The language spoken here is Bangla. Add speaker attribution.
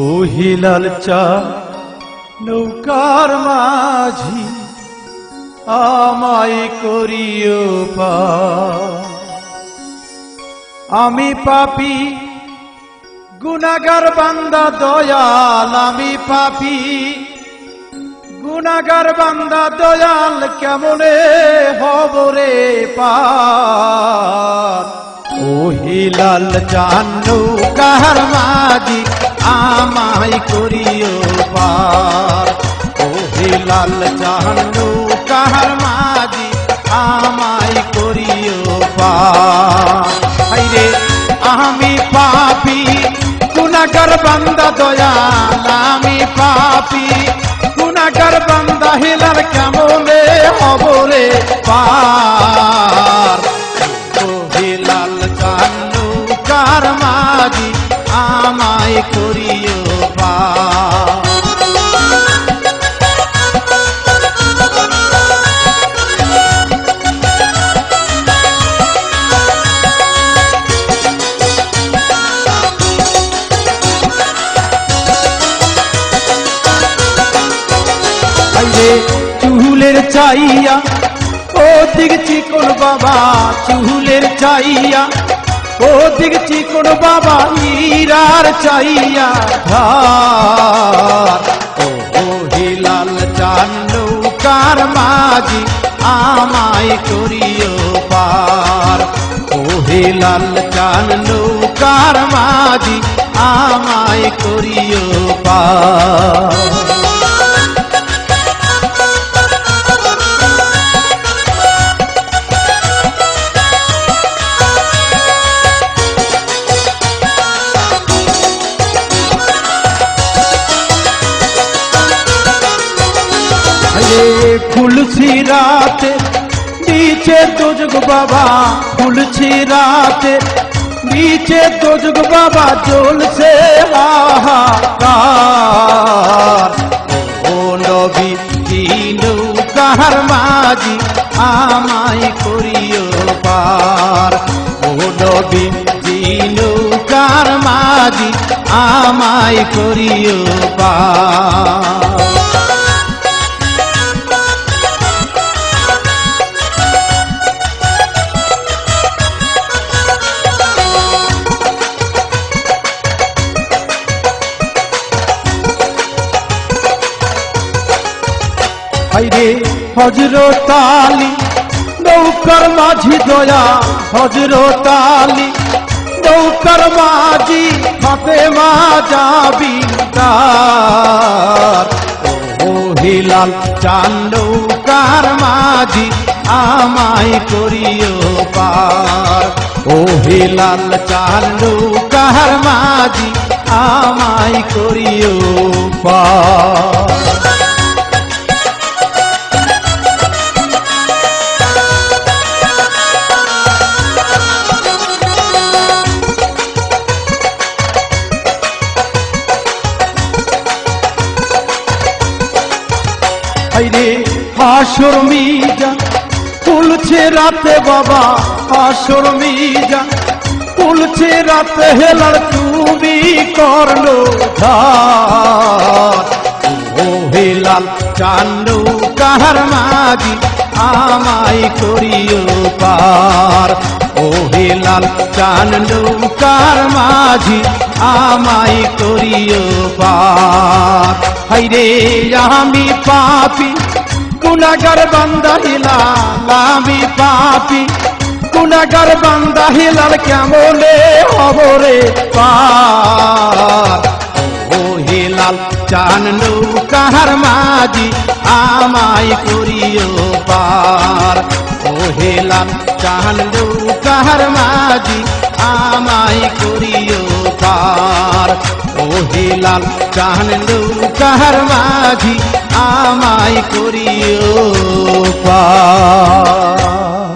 Speaker 1: ও হিলাল চা নৌকার মাঝি আমায় করিও পার। আমি পাপী গুনাহগার বান্দা দয়াল, আমি পাপী গুনাহগার বান্দা দয়াল, কেমনে হব রে পার। ও হিলাল চান নৌকার মাঝি আমায় করিও পার। ও হিলাল চান নৌকার মাঝি আমায় করিও পার। হায়রে আমি পাপী গুনাহগার বান্দা দয়াল, আমি পাপী গুনাহগার বান্দা হিলাল, কেমনে হব রে পার। ও হিলাল চান নৌকার মাঝি আমায় করিও পার। চুলের চাইয়া ও দিক চিকন বাবা, চুলের চাইয়া ও দিক চিকন বাবা, হীরার চাইয়া ধার। ও হিলাল চান নৌকার মাঝি আমায় করিও পার। ও হিলাল চান নৌকার মাঝি আমায় করিও পার। খুলছি রাতে নিচে দোজগ বাবা, খুলছি রাতে নিচে দোজগ বাবা, জ্বলছে হাহাকার। ও নবী নৌকার মাঝি আমায় করিও পার। ও নবী নৌকার মাঝি আমায় করিও পার। হায়রে হযরত আলী নৌকার মাঝি দয়া, হযরত আলী নৌকার মাঝি, ফাতেমা জাবিনদার। ও হিলাল চান নৌকার মাঝি আমায় করিও পার। ও হিলাল চান নৌকার মাঝি আমায় করিও পার। হায়রে হাসর মিজান খুলছে রাতে বাবা, হাসর মিজান খুলছে রাতে, হেলাল তুমি করলো ধার। ও হিলাল চান নৌকার মাঝি আমায় করিও পার। ও হিলাল চান নৌকার মাঝি আমায় করিও পার। হায়রে আমি পাপী গুনাহগার বান্দা হিলাল, আমি পাপী গুনাহগার বান্দা হিলাল, কেমনে হব রে পার। ও হিলাল চান নৌকার মাঝি আমায় করিও পার। ও হিলাল চান নৌকার মাঝি আমায় করিও পার। ও হিলাল চান নৌকার মাঝি আমায় করিও পার।